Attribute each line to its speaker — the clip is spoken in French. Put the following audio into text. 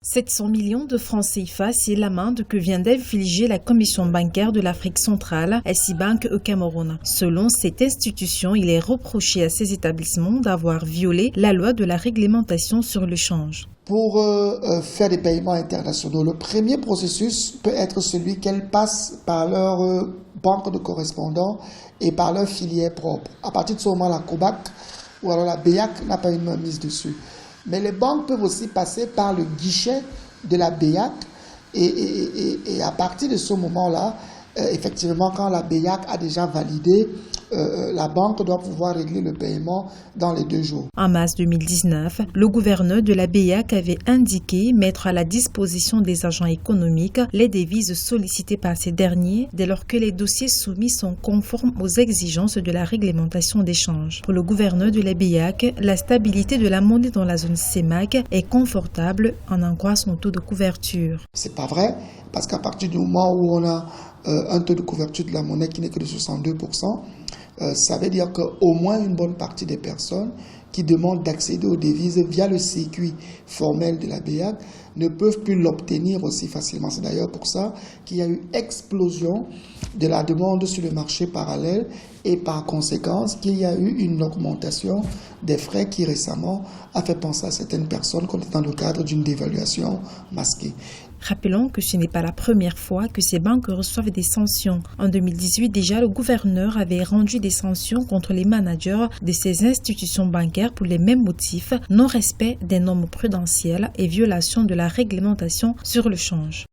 Speaker 1: 700 millions de francs CFA, c'est l'amende que vient d'infliger la Commission bancaire de l'Afrique centrale, SIBank au Cameroun. Selon cette institution, il est reproché à ces établissements d'avoir violé la loi de la réglementation sur le change.
Speaker 2: Pour faire des paiements internationaux, le premier processus peut être celui qu'elles passent par leur banque de correspondants et par leur filière propre. À partir de ce moment, la COBAC ou alors la BEAC n'a pas une main mise dessus. Mais les banques peuvent aussi passer par le guichet de la BEAC et à partir de ce moment-là, effectivement, quand la BEAC a déjà validé, la banque doit pouvoir régler le paiement dans les 2 jours.
Speaker 1: En mars 2019, le gouverneur de la BEAC avait indiqué mettre à la disposition des agents économiques les devises sollicitées par ces derniers dès lors que les dossiers soumis sont conformes aux exigences de la réglementation d'échange. Pour le gouverneur de la BEAC, la stabilité de la monnaie dans la zone CEMAC est confortable en croit son taux de couverture.
Speaker 2: C'est pas vrai, parce qu'à partir du moment où on a un taux de couverture de la monnaie qui n'est que de 62%, ça veut dire qu'au moins une bonne partie des personnes qui demandent d'accéder aux devises via le circuit formel de la BEAC ne peuvent plus l'obtenir aussi facilement. C'est d'ailleurs pour ça qu'il y a eu explosion de la demande sur le marché parallèle et par conséquence qu'il y a eu une augmentation des frais qui récemment a fait penser à certaines personnes qu'on est dans le cadre d'une dévaluation masquée.
Speaker 1: Rappelons que ce n'est pas la première fois que ces banques reçoivent des sanctions. En 2018, déjà, le gouverneur avait rendu des sanctions contre les managers de ces institutions bancaires pour les mêmes motifs, non-respect des normes prudentielles et violation de la réglementation sur le change.